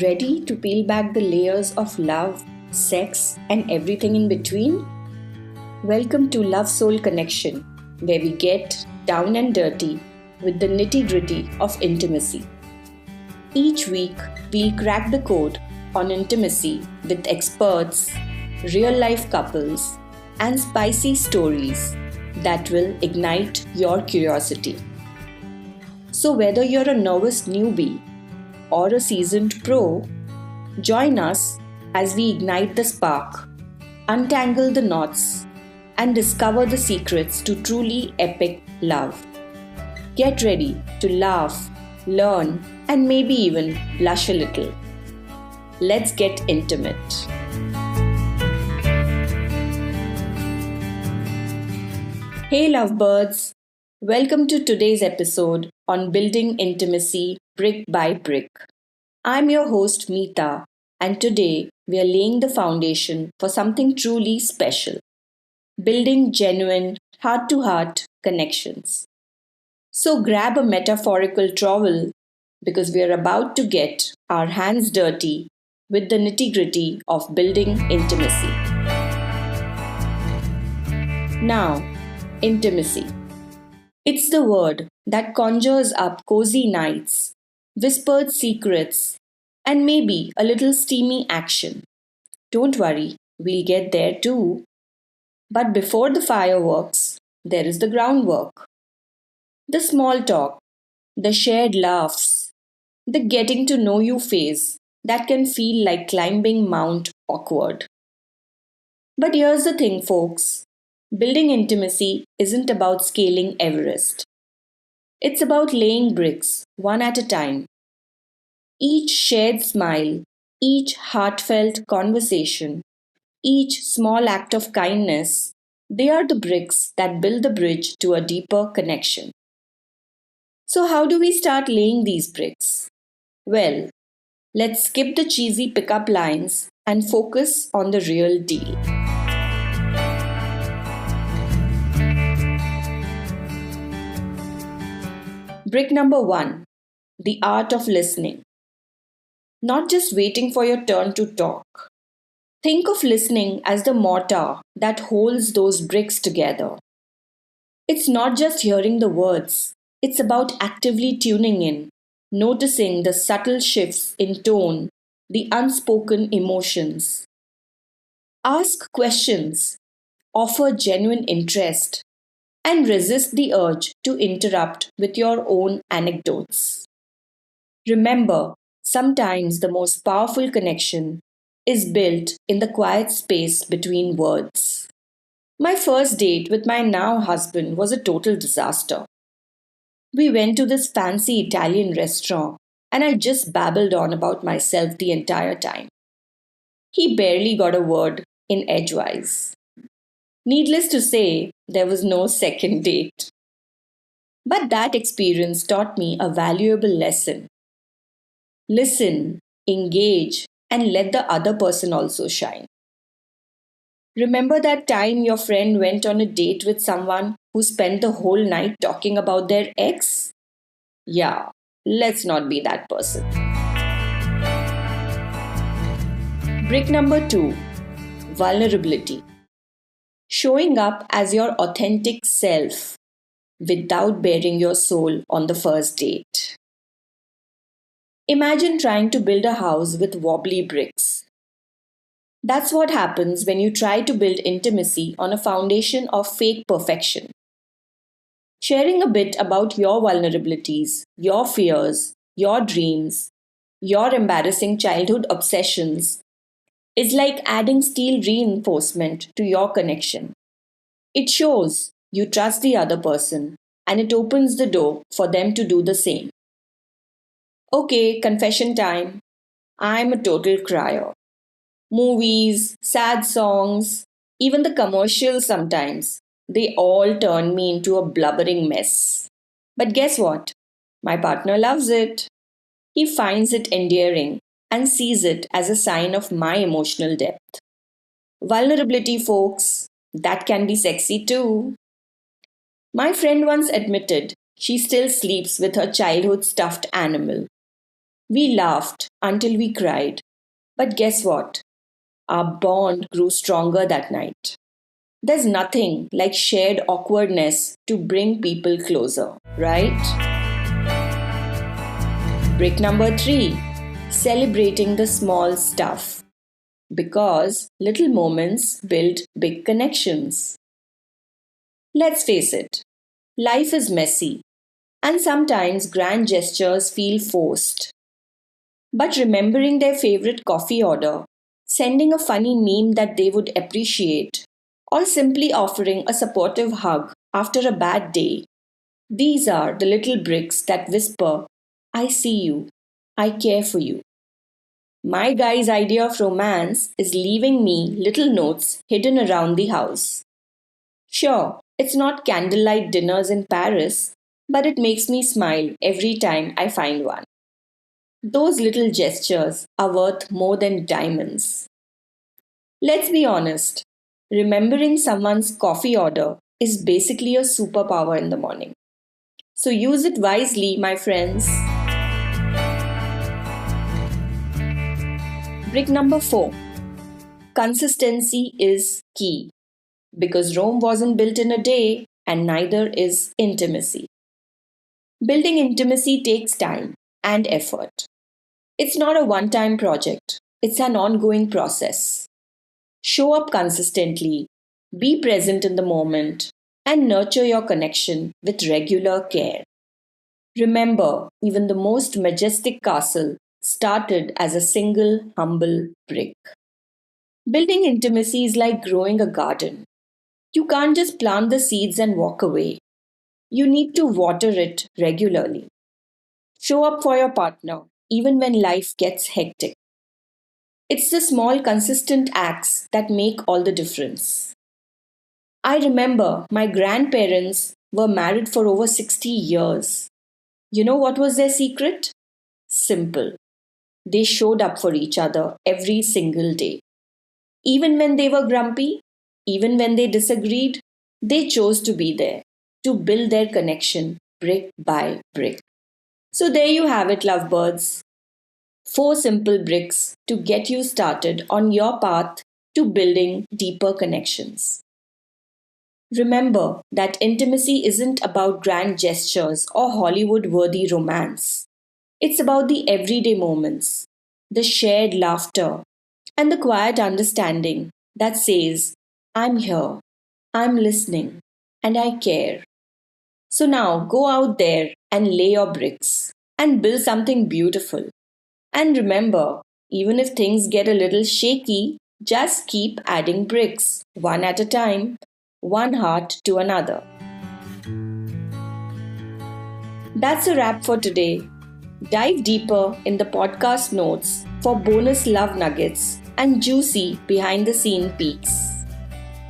Ready to peel back the layers of love, sex, and everything in between? Welcome to Love Soul Connection, where we get down and dirty with the nitty gritty of intimacy. Each week, we'll crack the code on intimacy with experts, real life couples, and spicy stories that will ignite your curiosity. So, whether you're a nervous newbie or a seasoned pro, join us as we ignite the spark, untangle the knots, and discover the secrets to truly epic love. Get ready to laugh, learn, and maybe even blush a little. Let's get intimate. Hey, lovebirds! Welcome to today's episode on building intimacy brick by brick. I'm your host, Meeta, and today we are laying the foundation for something truly special, building genuine, heart to heart connections. So grab a metaphorical trowel because we are about to get our hands dirty with the nitty gritty of building intimacy. Now, intimacy. It's the word that conjures up cozy nights, whispered secrets, and maybe a little steamy action. Don't worry, we'll get there too. But before the fireworks, there is the groundwork. The small talk, the shared laughs, the getting to know you phase that can feel like climbing Mount Awkward. But here's the thing, folks, building intimacy isn't about scaling Everest. It's about laying bricks one at a time. Each shared smile, each heartfelt conversation, each small act of kindness, they are the bricks that build the bridge to a deeper connection. So, how do we start laying these bricks? Well, let's skip the cheesy pickup lines and focus on the real deal. Brick number one, the art of listening. Not just waiting for your turn to talk. Think of listening as the mortar that holds those bricks together. It's not just hearing the words, it's about actively tuning in, noticing the subtle shifts in tone, the unspoken emotions. Ask questions, offer genuine interest, and resist the urge to interrupt with your own anecdotes. Remember, sometimes the most powerful connection is built in the quiet space between words. My first date with my now husband was a total disaster. We went to this fancy Italian restaurant and I just babbled on about myself the entire time. He barely got a word in edgewise. Needless to say, there was no second date. But that experience taught me a valuable lesson. Listen, engage, and let the other person also shine. Remember that time your friend went on a date with someone who spent the whole night talking about their ex? Yeah, let's not be that person. Brick number two, vulnerability. Showing up as your authentic self without baring your soul on the first date. Imagine trying to build a house with wobbly bricks. That's what happens when you try to build intimacy on a foundation of fake perfection. Sharing a bit about your vulnerabilities, your fears, your dreams, your embarrassing childhood obsessions is like adding steel reinforcement to your connection. It shows you trust the other person and it opens the door for them to do the same. Okay, confession time. I'm a total crier. Movies, sad songs, even the commercials sometimes, they all turn me into a blubbering mess. But guess what? My partner loves it. He finds it endearing and sees it as a sign of my emotional depth. Vulnerability, folks, that can be sexy too. My friend once admitted she still sleeps with her childhood stuffed animal. We laughed until we cried. But guess what? Our bond grew stronger that night. There's nothing like shared awkwardness to bring people closer, right? Brick number three, celebrating the small stuff. Because little moments build big connections. Let's face it, life is messy, and sometimes grand gestures feel forced. But remembering their favorite coffee order, sending a funny meme that they would appreciate, or simply offering a supportive hug after a bad day, these are the little bricks that whisper, I see you, I care for you. My guy's idea of romance is leaving me little notes hidden around the house. Sure, it's not candlelight dinners in Paris, but it makes me smile every time I find one. Those little gestures are worth more than diamonds. Let's be honest, remembering someone's coffee order is basically a superpower in the morning. So use it wisely, my friends. Brick number four, consistency is key because Rome wasn't built in a day and neither is intimacy. Building intimacy takes time and effort. It's not a one time project, it's an ongoing process. Show up consistently, be present in the moment, and nurture your connection with regular care. Remember, even the most majestic castle started as a single humble brick. Building intimacy is like growing a garden. You can't just plant the seeds and walk away. You need to water it regularly. Show up for your partner, even when life gets hectic. It's the small, consistent acts that make all the difference. I remember my grandparents were married for over 60 years. You know what was their secret? Simple. They showed up for each other every single day. Even when they were grumpy, even when they disagreed, they chose to be there to build their connection brick by brick. So there you have it, lovebirds. Four simple bricks to get you started on your path to building deeper connections. Remember that intimacy isn't about grand gestures or Hollywood worthy romance. It's about the everyday moments, the shared laughter, and the quiet understanding that says, I'm here, I'm listening, and I care. So now go out there and lay your bricks and build something beautiful. And remember, even if things get a little shaky, just keep adding bricks, one at a time, one heart to another. That's a wrap for today. Dive deeper in the podcast notes for bonus love nuggets and juicy behind the scene peeks.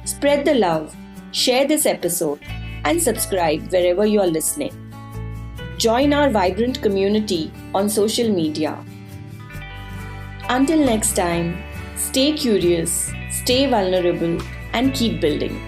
Spread the love, share this episode, and subscribe wherever you are listening. Join our vibrant community on social media. Until next time, stay curious, stay vulnerable, and keep building.